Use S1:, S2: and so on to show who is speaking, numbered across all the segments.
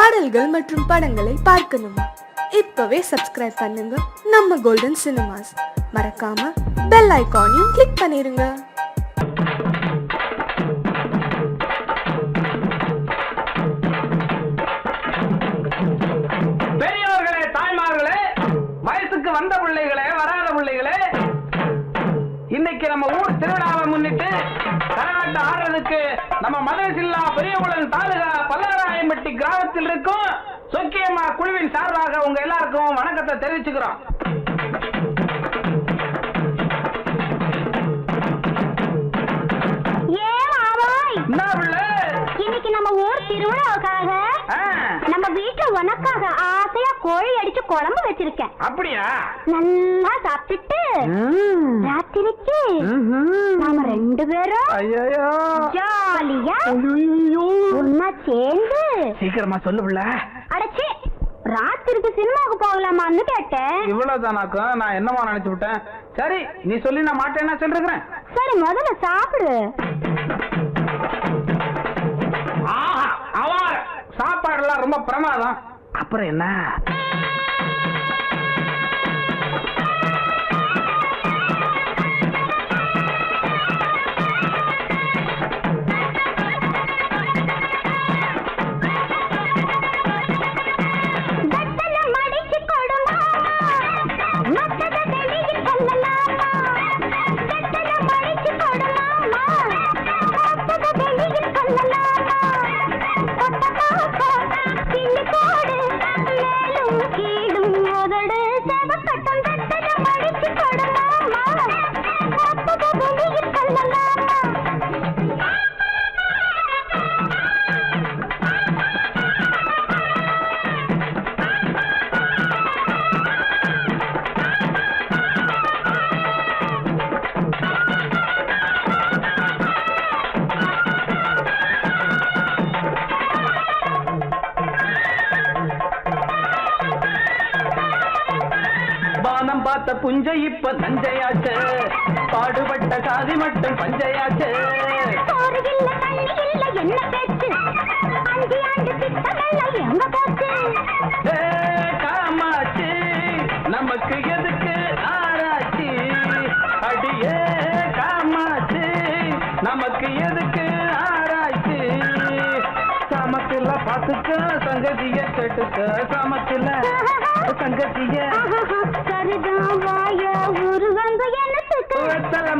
S1: பாடல்கள் மற்றும் படங்களை பார்க்கணுமா? இப்பவே சப்ஸ்கிரைப் பண்ணுங்க நம்ம கோல்டன் சினிமாஸ். மறக்காம பெல் ஐகானையும் கிளிக் பண்ணிருங்க.
S2: பெரியவர்களே, தாய்மார்களே, வயசுக்கு வந்த பிள்ளைகளே, வராத பிள்ளைகளே, இன்னைக்கு நம்ம ஊர் திருவிழாவை முன்னிட்டு கரகாட்டம் ஆடுறதுக்கு நம்ம மதுரை ஜில்லா பெரியகுளம் தாலுகா பல்லவராயம்பட்டி கிராமத்தில் இருக்கும் சொக்கியம்மா குழுவின் சார்பாக உங்க எல்லாருக்கும் வணக்கத்தை தெரிவிச்சுக்கிறோம்.
S3: இன்னைக்கு நம்ம ஊர் திருவிழாவுக்காக நம்ம வீட்டுல உனக்காக ஆசையா கோழி அடிச்சு குழம்பு வச்சிருக்கேன்.
S2: அப்படியா?
S3: நல்லா சாப்பிட்டுட்டு ராத்திரிக்கு நாம ரெண்டு பேரும் ஜாலியா ஒன்னா சேர்ந்து
S2: சீக்கிரமா சொல்லுல.
S3: அடச்சி, ராத்திரிக்கு சினிமாவுக்கு போகலாமான்னு கேட்டேன்.
S2: இவ்வளவுதானாக்கும்? நான் என்னமா நினைச்சு விட்டேன். சரி, நீ சொல்லி நான் மாட்டேன்னா சொல்றேன்.
S3: சரி, முதல்ல சாப்பிடு.
S2: சாப்பாடுலாம் ரொம்ப பிரமாதம். அப்புறம் என்ன? பார்த்த புஞ்சை இப்ப தஞ்சையாச்சு, பாடுபட்ட சாதி மட்டும் பஞ்சையாச்சு. காமாச்சு, நமக்கு எதுக்கு ஆராய்ச்சி? அடியே காமாச்சு, நமக்கு எதுக்கு ஆராய்ச்சி? சமத்துல பாத்துக்க, சங்கதிய கேட்டுக்க, சமத்துல சங்கதிய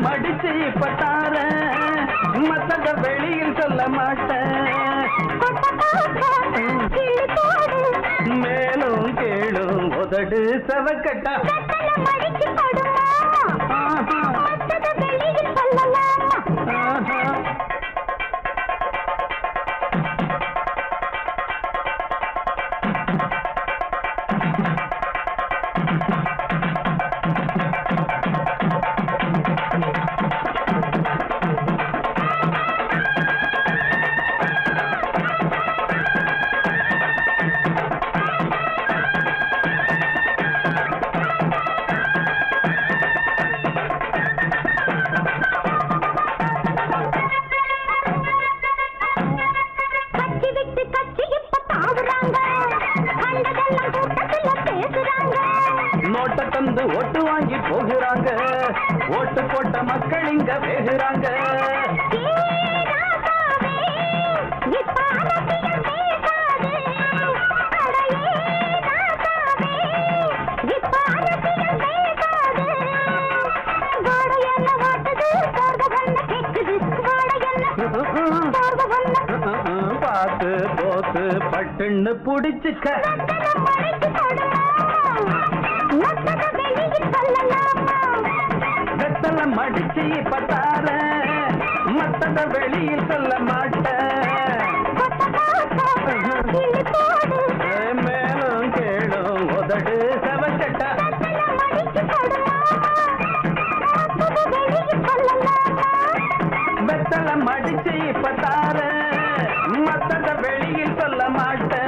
S2: மடிச்சு பட்டார மத்தத வெளியில் சொல்ல மாட்டேன். மேலும் கேளும் உதடு சவக்கட்டா தந்து ஓட்டு வாங்கி போகிறாங்க, ஓட்டு போட்ட மக்கள் இங்க வேகுறாங்க. பார்த்து போத்து பட்டுன்னு புடிச்சுக்க, வெத்தல மடிச்சு பத்தார மத்தத வெளியில் சொல்ல மாட்டேன். மேலும் கேளும் உதடு சவச்சட்டா வெத்தல மடிச்சு பத்தார மத்தத வெளியில் சொல்ல மாட்டேன்.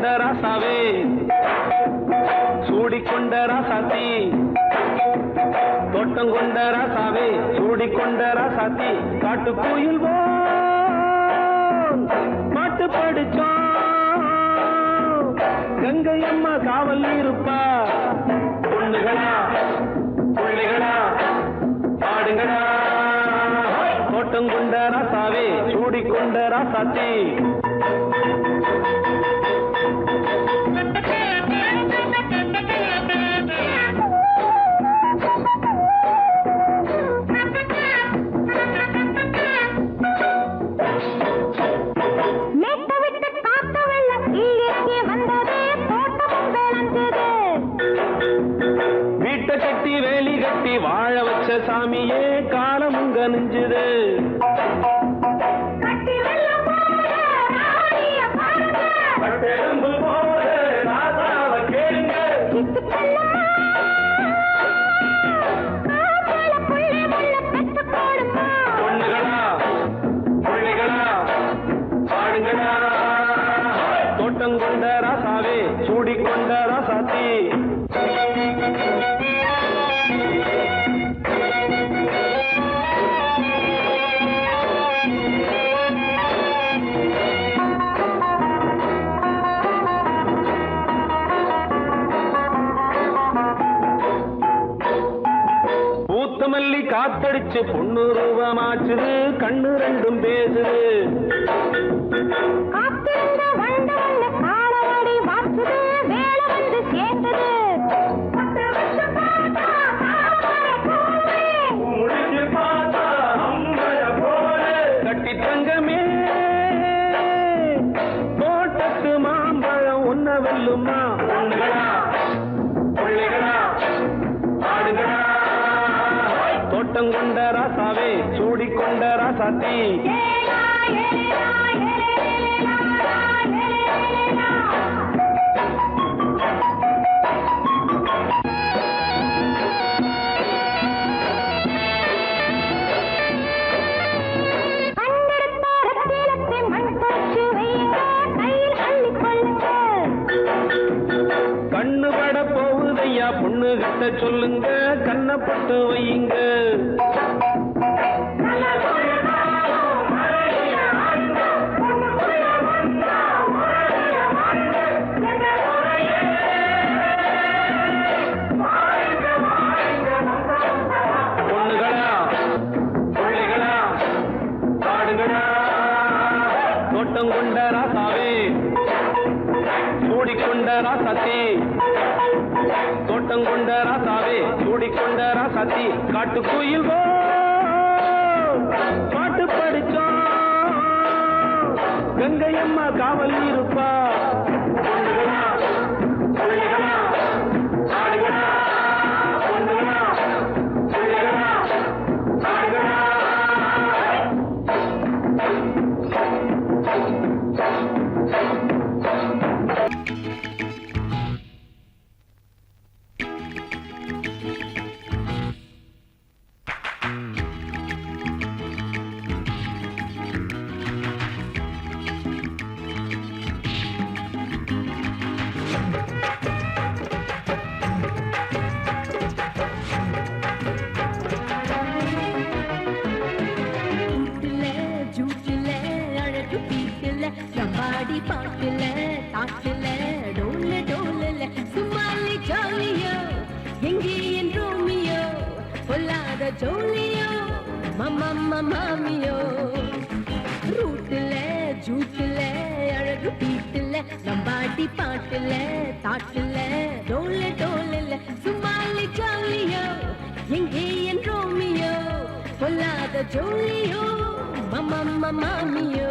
S4: கொண்ட ராசாவே சூடிக்கொண்ட ராசாத்தி தோட்டம் கொண்ட ராசாவே சூடிக்கொண்ட ராசாத்தி காட்டு கோயில் பாட்டு படிச்சோம் கங்கை அம்மா காவல் இருப்பா பொண்ணுகளா பிள்ளைகளா பாடுங்களா தோட்டம் கொண்ட ராசாவே சூடிக்கொண்ட ராசாத்தி வாழ வச்ச சாமியே காலமுங்க நெஞ்சுது பொண்ணுகளா பிள்ளைகளா பாடுங்களா தோட்டம் கொண்ட ராசாவே சூடிக்கொண்ட ராசாத்தி மல்லி காத்தடிச்சு பொண்ணு ரூபமாச்சுது கண்ணு ரெண்டும் பேசுது கட்டி தங்கமே தோட்டத்து மாம்பழம் ஒன்ன வெல்லுமா பொண்ணுகளா பிள்ளைகளா ஆடுகளா தோட்டம் கொண்ட ராசாவே சூடிக்கொண்ட ராசாத்தி கண்ணு பட போகுதையா பொண்ணு கிட்ட சொல்லுங்க கண்ணப்பட்டு வையுங்க பொண்ணுகளா பிள்ளைகளா பாடுங்களா தோட்டம் கொண்ட ராசாவே சூடிக்கொண்ட ராசாத்தி தோட்டம் கொண்ட ராசாவே சூடிக்கொண்ட ராசாத்தி காட்டு கோயில் பாட்டு படிச்சோம் கங்கை அம்மா காவல் இருப்பா பொண்ணுகளா பிள்ளைகளா ஆடுகளா பொண்ணுகளா பிள்ளைகளா ஆடுகளா
S5: பாட்டுல தாட்டுல டோல டோலல சும்மாலி ஜாலியோ எங்கே என் ரோமியோ பொல்லாத ஜோலியோ மம்மம்மா மாமியோ ரூட்டுல ஜூட்டுல அழகு பீட்டுல நம்பாடி பாட்டுல தாட்டுல டோல டோலல சும்மாலி ஜாலியோ எங்கே என் ரோமியோ பொல்லாத ஜோலியோ மம்மம்மா மாமியோ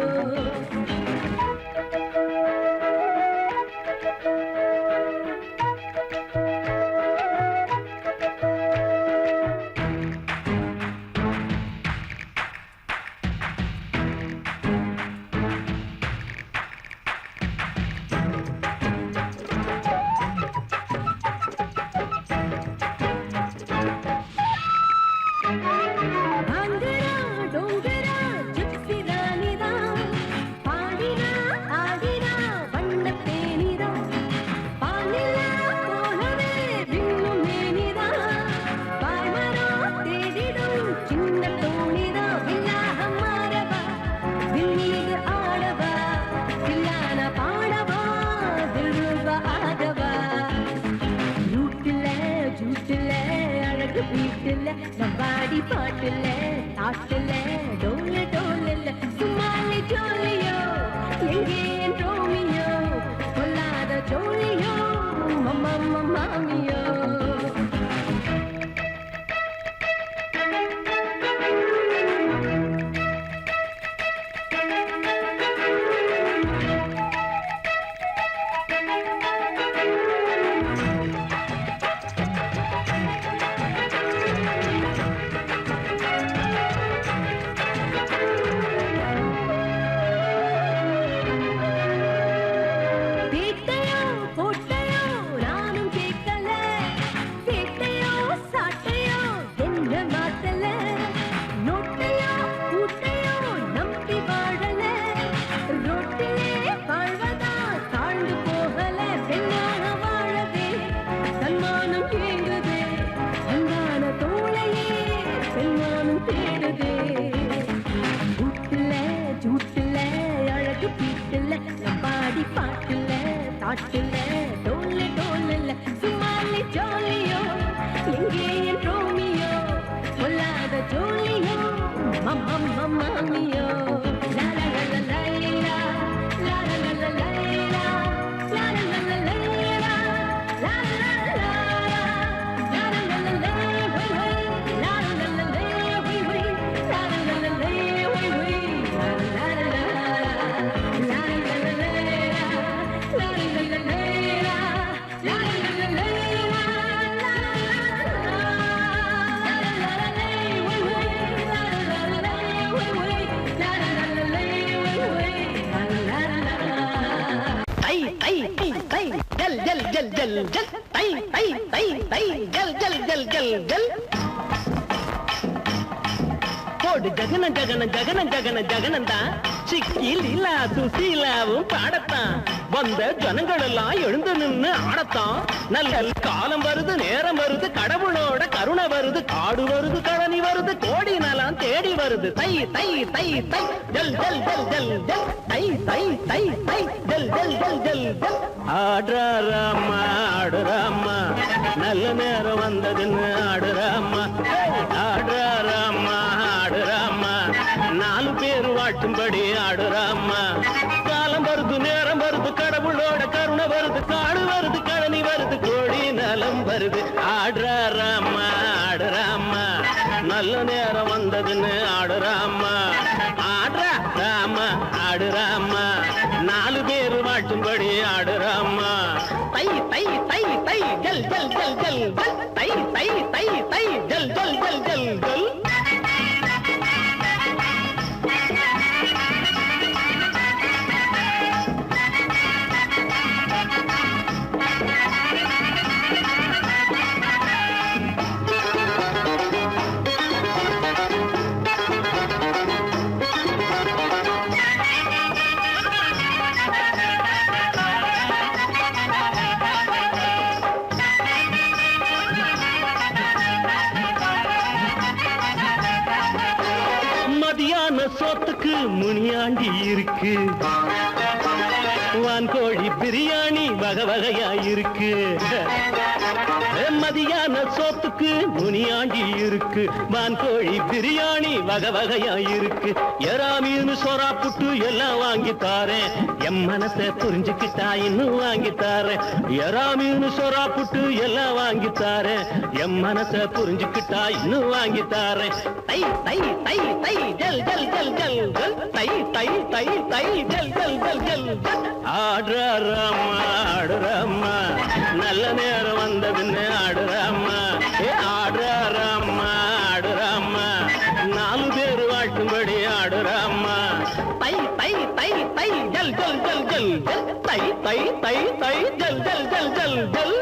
S5: பாட்டுல நம்பாடி பாட்டுல தாட்டுல டோல டோல சும்மாலே ஜோலியோ எங்கே ரோமியோ கொல்லாத ஜோலியோ மம்மா மாமியோ பாட்டுல டோல டோல சும்மாலே ஜோலியோ எங்கே ரோமியோ கொல்லாத ஜோலியோ மாமியோ லா லா லா லா லா லா லா லா லா லா லா லா லா லா லா
S4: போடு ஜகன ஜகன ஜகன ஜகன ஜகனந்தா சிக்கி லீலா சுசீலாவும் பாடத்தான் வந்த ஜனங்கள் எல்லாம் எழுந்து நின்னு ஆடத்தான் நல்ல காலம் வருது நேரம் வருது கடவுளோட கருணை வருது காடு வருது கழனி வருது கோடி நலம் தேடி வருது தை தை தை தை ஜல் ஜல் ஜல் ஜல் ஜல் தை தை தை தை ஜல் ஜல் ஜல் ஜல் ஜல் ஆடுறாமா ஆடுறாமா நல்ல நேரம் வந்ததுன்னு ஆடுறாமா ஆடுறாமா ஆடுறாமா நாலு பேர் வாட்டும்படி ஆடுறாமா காலம் வருது நேரம் வருது கடவுளோட கருணை வருது காடு வருது கழனி வருது கோடி நலம் வருது ஆடுறாமா ஆடுறாமா நல்ல நேரம் வந்ததுன்னு ஆடுறாமா ஆடுறாமா ஆடுறாமா நாலு பேர் வாட்டும்படி ஆடுறாமா தை தை தை தை ஜல் ஜல் ஜல் ஜல் ஜல் தை தை தை தை ஜல் ஜல் ஜல் ஜல் ஜல் சோத்துக்கு முனியாண்டி இருக்கு வான்கோழி பிரியாணி வகை வகையா இருக்கு மதியான சோத்துக்கு முனியாண்டி இருக்கு வான்கோழி பிரியாணி வகை வகையா இருக்கு எறாமீனு சொரா புட்டு எல்லாம் வாங்கி தாரேன் என் மனசை புரிஞ்சுக்கிட்டா இன்னும் வாங்கி தாரேன் எறாமீனு சொரா புட்டு எல்லாம் வாங்கி தாரேன் என் மனசை புரிஞ்சுக்கிட்டா இன்னும் வாங்கி தாரேன் தை தை தை தை ஜல் ஜல் ஜல் ஜல் ஜல் தை தை தை தை ஜல் ஜல் ஜல் ஜல் ஜல் ஆடுறாமா ஆடுறாமா நல்ல நேரம் வந்ததுன்னு ஆடுறாமா ஆடுறாமா ஆடுறாமா நாலு பேர் வாட்டும்படி ஆடுறாமா தை தை தை தை ஜல் ஜல் ஜல் ஜல் ஜல் தை தை தை தை ஜல் ஜல் ஜல் ஜல் ஜல்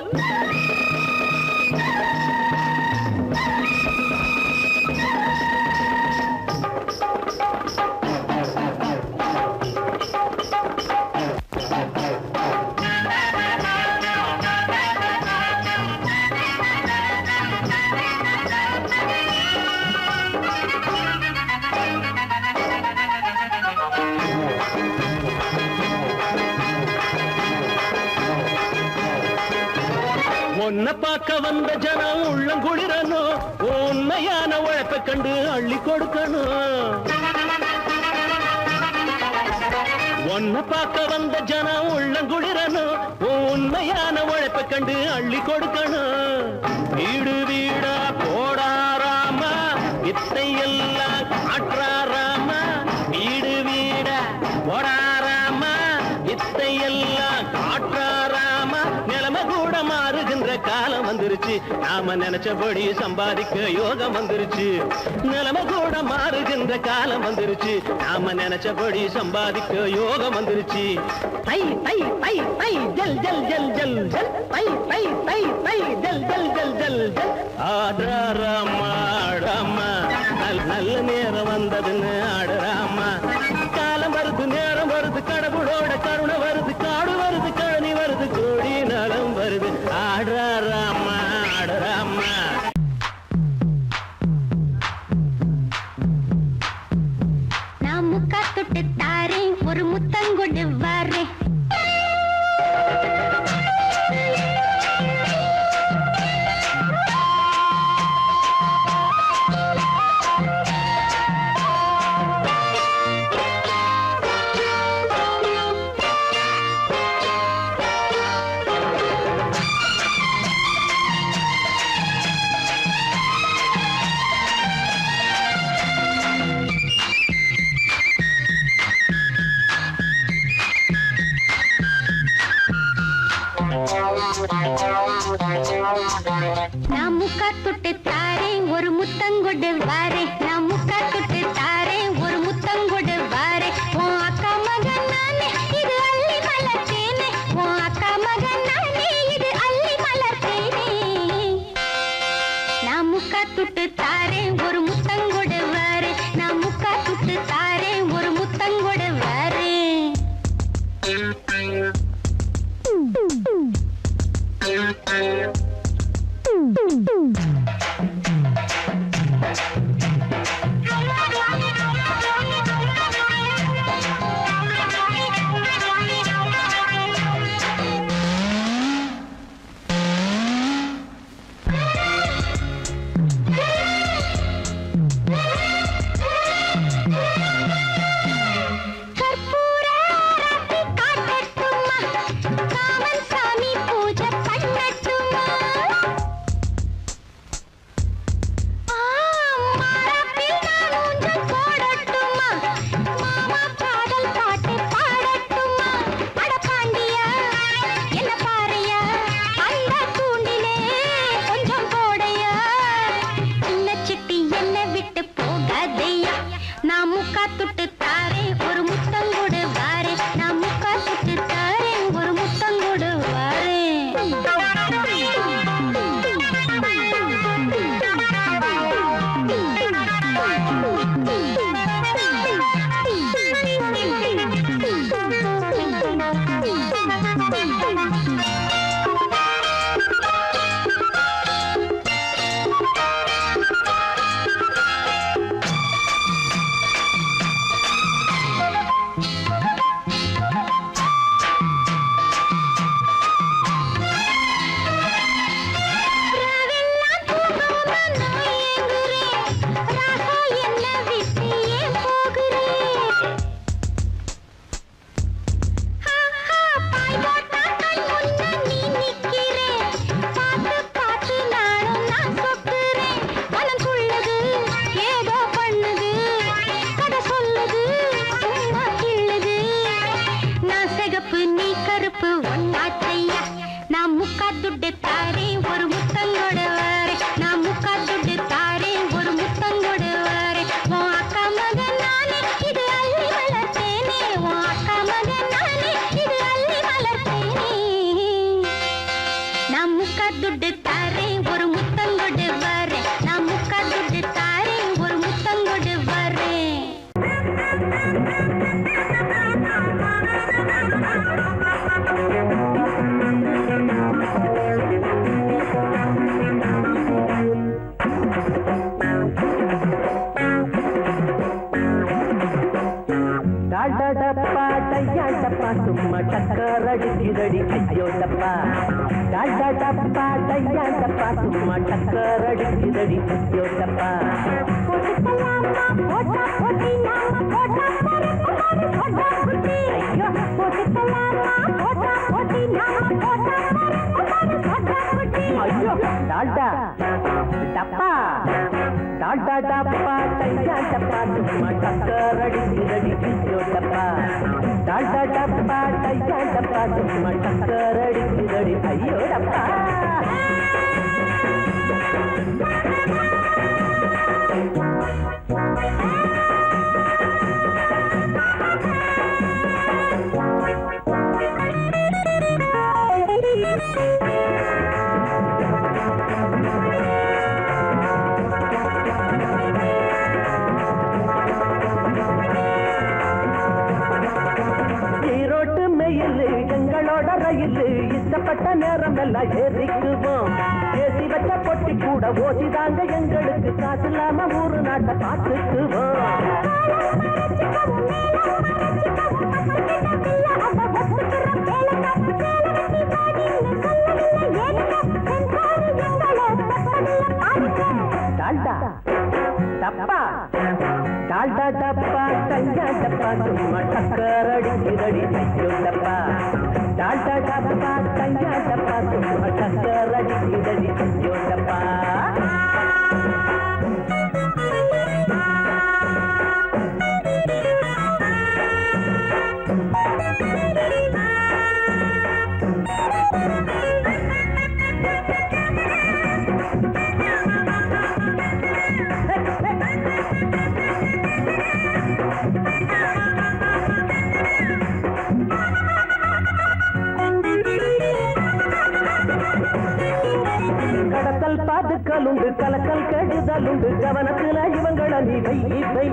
S4: உன்னை பார்க்க வந்த ஜனம் உள்ளங்குளிரனோ உன் உண்மையான உழைப்பை கண்டு அள்ளி கொடுக்கணும். ஒன்ன பார்க்க வந்த ஜனம் உள்ளங்குளிரணும். உண்மையான உழைப்பை கண்டு அள்ளி கொடுக்கணும். வீடு வீடா போடாராமா இத்தை எல்லாம் காற்றாராமா. வீடு வீடா போடாராமா இத்தை எல்லாம் காற்றாராமா. நிலைமை கூட மாறுகின்ற காலம் வந்துருச்சு. நாம நினைச்சபடி சம்பாதிக்க யோகம் வந்துருச்சு. நிலைமை கூட மாறுகின்ற காலம் வந்துருச்சு. நாம நினைச்சபடி சம்பாதிக்க யோகம் வந்துருச்சு. தை தை தை தை ஜல் ஜல் ஜல் ஜல் ஜல் தை தை தை தை ஜல் ஜல் ஜல் ஜல் ஜல். ஆடுறாமா ஆடாமா நல்ல நேரம் வந்ததுன்னு ஆடுறாமா. காலம் வருது நேரம் வருது கடவுளோட கருணை வருது. காடு வருது கழனி வருது கோடி நலம் வருது. ஆடுறாமா ஆடுறாமா.
S3: நான் முக்கா தொட்டு தாரேன் ஒரு முத்தங்கொண்டு வரேன். நான் முக்கா தொட்டு தாரேன் ஒரு முத்தங்கொண்டு வரேன். நான் முக்கா தொட்டு தாரேன் ஒரு முத்தங்கொண்டு வரேன். உன் அக்கா மகன் நானே இது அள்ளி மலர்த்தேனே. உன் அக்கா மகன் நானே இது அள்ளி மலர்த்தேனே. நான் முக்கா தொட்டு தாரேன் ஒரு முத்தங்கொண்டு வரேன். நான் முக்கா தொட்டு தாரேன் ஒரு முத்தங்கொண்டு வரேன்.
S4: டையாண்டப்பா சும்மா டக்கர் அடிக்குதடி ஐயோ டப்பா டாடா டப்பா டையாண்டப்பா சும்மா டக்கர் அடிக்குதடி ஐயோ டப்பா ஐயோ டாடா டப்பா டாடா டப்பா டையாண்டப்பா சும்மா டக்கர் அடிக்குதடி ஐயோ டப்பா டாடா டப்பா டையாண்டப்பா சும்மா டக்கர் அடிக்குதடி ஐயோ டப்பா ஈரோட்டு மெயில் எங்களோட ரயில் இஷ்டப்பட்ட நேரம் எல்லாம் ஏறிக்குவோம் ஏசி வச்ச பொட்டி கூட ஓசிதாங்க எங்களுக்கு காசு இல்லாம ஊரு நாட்டை பார்த்துக்குவோம் டால்டா டப்பா டால்டா டப்பா டையா டப்பா சும்மா டக்கர் அடிக்குதடி ஐயோ டப்பா டால்டா டப்பா டையா டப்பா சும்மா டக்கர் அடிக்குதடி ஐயோ டப்பா கடத்தல் பாதுக்கலுண்டு கலக்கல் கெடுதலுண்டு கவனத்துல இவங்கள நீ வை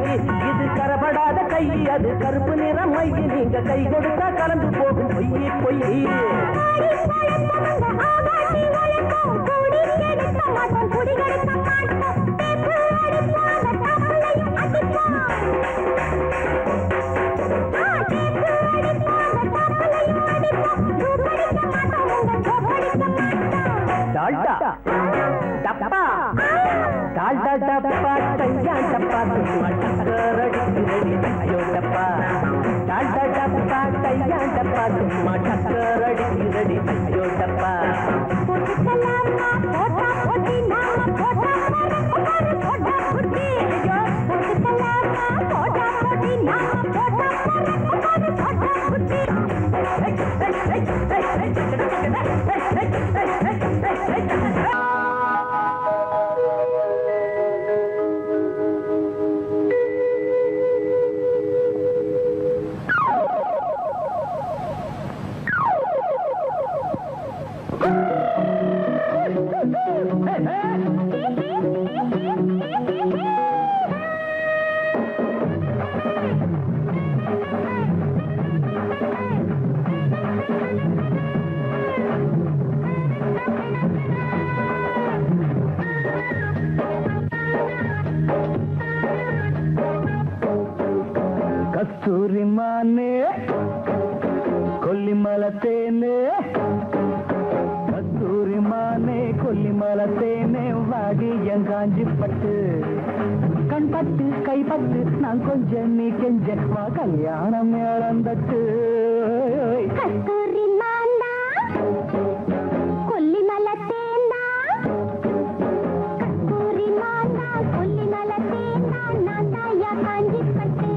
S4: இது கரபடாத கை அது கருப்பு நிறம் மை நீங்க கை கொடுத்தா கலந்து போகும் பொய் டால்டா டப்பா டால்டா டப்பா டையா டப்பா சும்மா டக்கர் அடிக்குதடி ஐயோ டப்பா டால்டா டப்பா டையா டப்பா சும்மா டக்கர் அடிக்குதடி ஐயோ டப்பா கஸ்தூரி மானே கொல்லிமலை தேனே கஸ்தூரி மானே கொல்லிமலை தேனே வாடி என் காஞ்சி பட்டு கண் பட்டு கை பட்டு நான் கொஞ்சம் நீ கெஞ்ச வா கல்யாணம் இழந்தட்டு
S3: கஸ்தூரி மாந்தா கொல்லிமலை தேனா கஸ்தூரி மாந்தா கொல்லிமலை தேனா நான் தாயா காஞ்சி பட்டு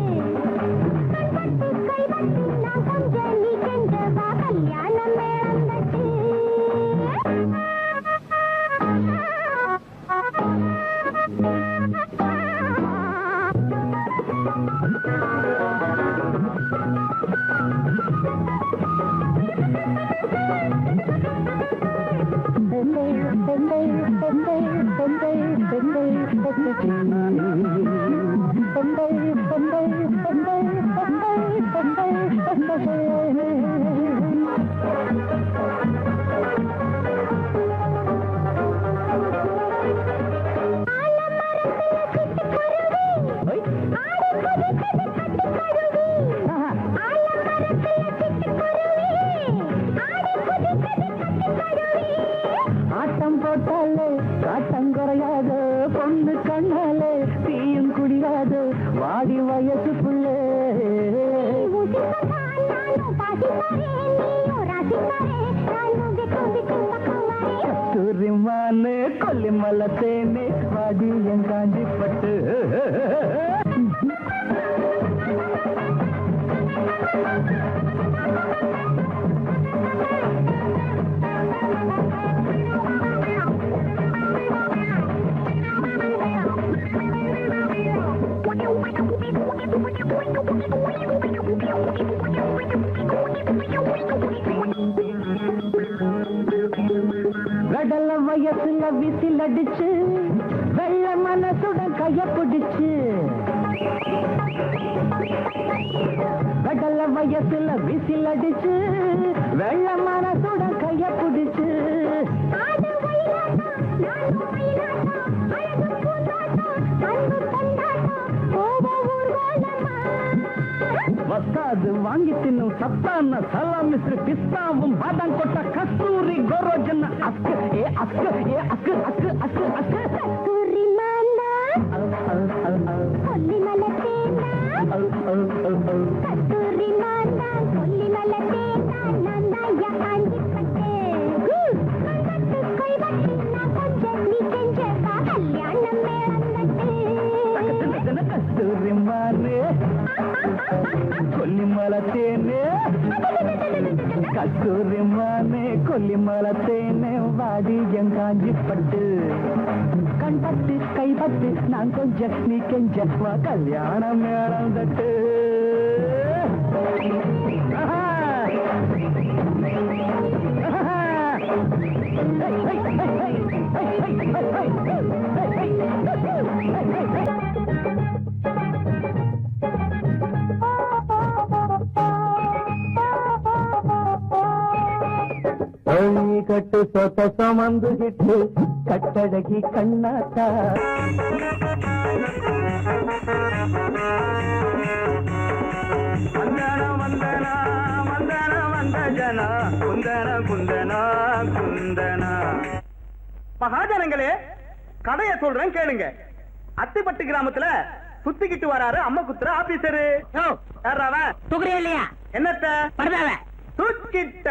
S3: கண் பட்டு கை பட்டு நான் கொஞ்சம் நீ கெஞ்ச வா கல்யாணம் இழந்தட்டு
S6: வயசு புள்ளே கஸ்தூரிமானே கொல்லிமலை தேனே வாடி என் காஞ்சிப்பட்டு கடல வயசுல விசில் அடிச்சு வெள்ள மனசுடன் கைய பிடிச்சு கடல வயசுல விசில் அடிச்சு வெள்ள மனசுடன் கைய பிடிச்சு வசாது வாங்கி தின்னும் சத்தான சலாமிஸ்ரு பிஸ்தாவும் பாதாம் கொட்ட கஸ்தூரி கோரோஜன் அஸ்கு ஏ அஸ்கு ஏ அஸ்கு அஸ்கு அஸ்கு அஸ்கு
S3: கஸ்தூரி மானா கொல்லிமலை தேனா கஸ்தூரி மானா கொல்லிமலை தேனா நன்னாயா காஞ்சிப்பட்டு கைவட்டி நான் கொஞ்சம் நீ செஞ்சப்பா கல்யாணம் மேளந்தட்டு
S6: கஸ்தூரி மானே கொல்லிமலை தேனே கஸ்தூரி மானே கொல்லிமலை தேனே வாடி என் காஞ்சிப்பட்டு கண்பட்டு கைப்பட்டு நான் கொஞ்சம் நீ கெஞ்சப்பா கல்யாணம் மேளந்தட்டு கட்டு சொத்த சுமந்துகிட்டு கட்டழகி கண்ணாத்தா
S2: வந்தனா வந்தனா வந்தனா வந்த ஜனா குந்தன குந்தனா குந்தனா. மகாஜனங்களே, கதைய சொல்றேன் கேளுங்க. அத்திப்பட்டு கிராமத்துல சுத்திக்கிட்டு வராரு அம்மா குத்துற ஆபீசரு.
S4: தூக்குறியா இல்லையா?
S2: என்னத்த
S4: பரதாவ
S2: தூக்கிட்ட.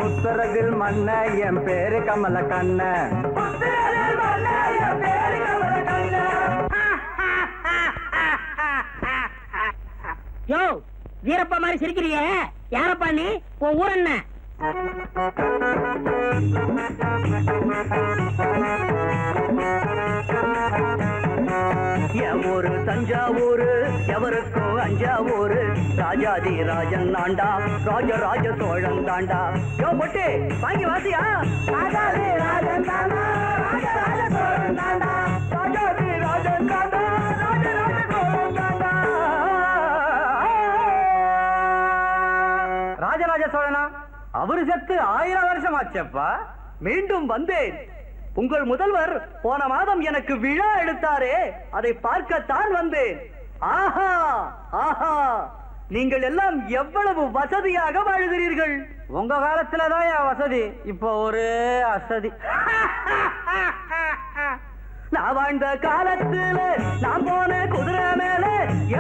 S2: புத்தரத்தில் மன்ன என் பேரு கமல கண்ண.
S4: யோ, வீரப்பா மாதிரி சிரிக்கிறிய? யாரப்பா நீ? உன் ஊர் என்ன?
S6: என் ஊரு தஞ்சாவூரு, எவருக்கும் அஞ்சாவூரு. ராஜாதி ராஜன் தாண்டா, ராஜராஜ சோழன் தாண்டா. யோ பொட்டு வாங்கி வாசியா. ராஜாதி ராஜன் தாண்டா, ராஜராஜ சோழன் தாண்டா. ராஜாதி ராஜன் தாண்டா, ராஜராஜ சோழன் தாண்டா.
S2: ராஜராஜ சோழனா? அவரு செத்து 1000 வருஷம் ஆச்சப்பா. மீண்டும் வந்தேன். உங்கள் முதல்வர் போன மாதம் எனக்கு விழா எடுத்தாரே, அதை பார்க்கத்தான் வந்தேன். ஆஹா ஆஹா, நீங்கள் எல்லாம் எவ்வளவு வசதியாக வாழ்கிறீர்கள். உங்க காலத்துலதான் வசதி, இப்போ ஒரு அசதி. நான் வாழ்ந்த காலத்துல நான் போன குதிரை மேல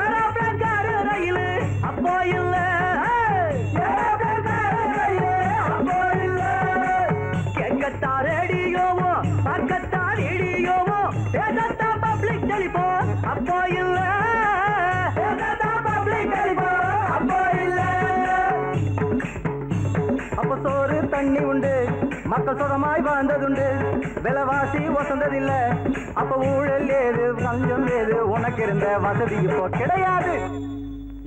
S2: ஏரோப்ளேன் காரு ரயில் அப்போ இல்ல. கேட்கத்தா ரேடியோவோ, பார்க்கத்தா ரேடியோவோ, பேசத்தா பப்ளிக் டெலிபோன் அப்போ இல்ல. பப்ளிக் டெலிபோன் அப்போ இல்ல. அப்ப சோறு தண்ணி உண்டு, மக்கள் சுகமாய் வாழ்ந்ததுண்டு. விலைவாசி வசந்ததில்ல, அப்ப ஊழல் ஏது லஞ்சம் ஏது, உனக்கு இருந்த வசதி இப்போ கிடையாது.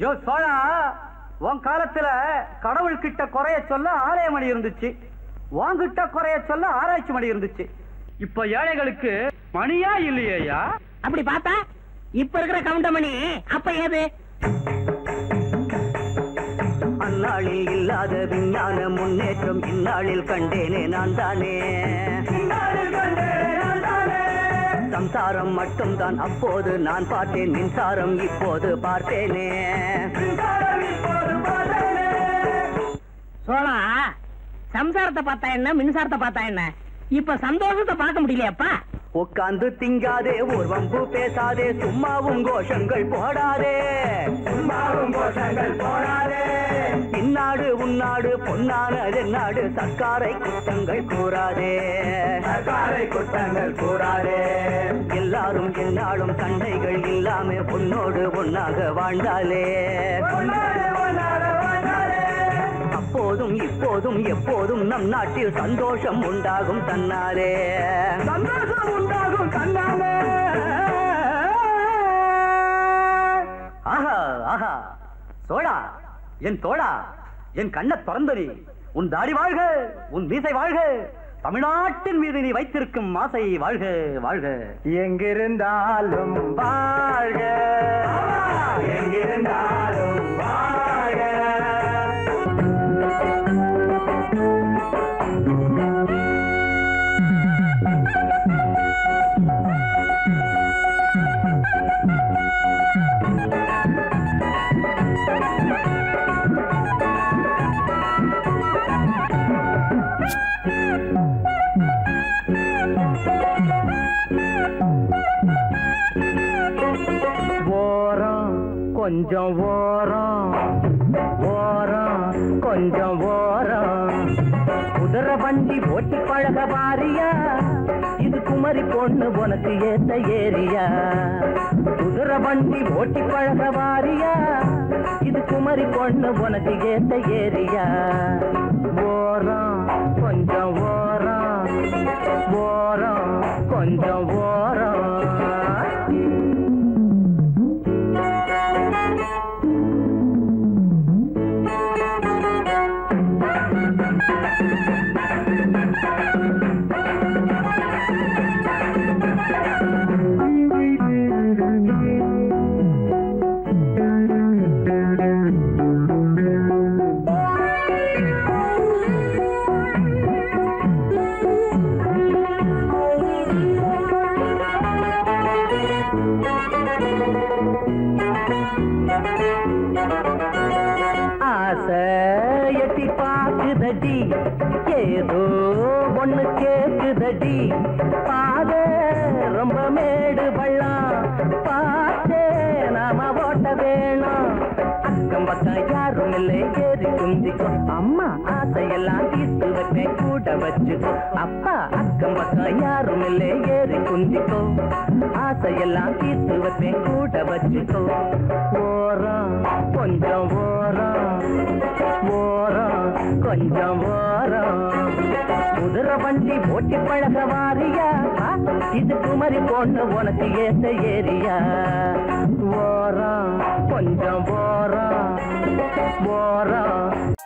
S2: யோ சோழா, உன் காலத்துல கடவுள் கிட்ட குறைய சொல்ல ஆலய மணி இருந்துச்சு, வாங்கிட்ட குறைய சொல்ல ஆராய்ச்சி மணி இருந்துச்சு. இப்ப ஏழைகளுக்கு மணியா இல்லையா?
S4: அப்படி பார்த்தா இப்ப இருக்கிற கவுண்ட மணி அப்ப ஏது?
S6: அந்நாளில் இல்லாத விஞ்ஞான முன்னேற்றம் இந்நாளில் கண்டேனே நான் தானே. சம்சாரம் மட்டும்தான் அப்போது நான் பார்த்தேன், மின்சாரம் இப்போது பார்த்தேனே.
S7: சோழா, சம்சாரத்தை பார்த்தா என்ன, மின்சாரத்தை பார்த்தா என்ன, இப்ப சந்தோஷத்தை பார்க்க முடியலையாப்பா?
S6: உட்கார்ந்து திங்காதே, ஒரு வம்பு பேசாதே, சும்மாவும் கோஷங்கள் போடாதே, சும்மாவும் கோஷங்கள் போடாதே. இந்நாடு உன்னாடு பொன்னானது நாடு, சர்க்காரை குற்றங்கள் கூறாதே, சர்க்காரை குற்றங்கள் கூறாதே. எல்லாரும் என்னாலும் சண்டைகள் இல்லாம உன்னோடு ஒன்னாக வாழ்ந்தாலே, அப்போதும் இப்போதும் எப்போதும் நம் நாட்டில் சந்தோஷம் உண்டாகும் தன்னாலே, சந்தோஷம் உண்டாகும் தன்னாலே. ஆஹா ஆஹா, சோழா என் தோழா, என் கண்ண திறந்து நீ, உன் தாடி வாழ்க, உன் மீசை வாழ்க, தமிழ்நாட்டின் மீது நீ வைத்திருக்கும் ஆசை வாழ்க வாழ்க. எங்கிருந்தாலும் வாழ்க, எங்கிருந்தாலும் வாழ்க. கொஞ்சம் ஓரம் ஓரம் கொஞ்சம் ஓரம், குதிரை வண்டி ஓட்டி பழக பாரியா, இது குமரி பொண்ணு உனக்கு ஏத்த ஏரியா. குதிரை வண்டி ஓட்டி பழக பாரியா, இது குமரி பொண்ணு உனக்கு ஏத்த ஏரியா. ஓரம் கொஞ்சம் ஓரம் ஓரம் கொஞ்சம் ஓரம். எட்டி பாக்குதடி, ஏதோ ஒண்ணு கேக்குதடி, பாத ரொம்ப மேடு பள்ளம் பார்த்தே நாம ஓட்ட வேணும். அக்கம் பக்கம் யாரும் இல்லை, ஏறி குந்திக்கோ, அம்மா ஆசையெல்லாம் தீர்த்து வைப்பேன் கூட வச்சுக்கோ. அப்பா அக்கம் பக்கம் யாரும் இல்லை, ஏறி குந்திக்கோ, ஆசையெல்லாம் தீர்த்து வைப்பேன் கூட வச்சுக்கோ. ஓரம் கொஞ்சம் ஓரம் ஓரம் கொஞ்சம் ஓரம், குதிரை வண்டி ஓட்டி பழக வாரியா, இது குமரி பொண்ணு உனக்கு ஏத்த ஏரியா. ஓரம் கொஞ்சம் ஓரம் ஓரம்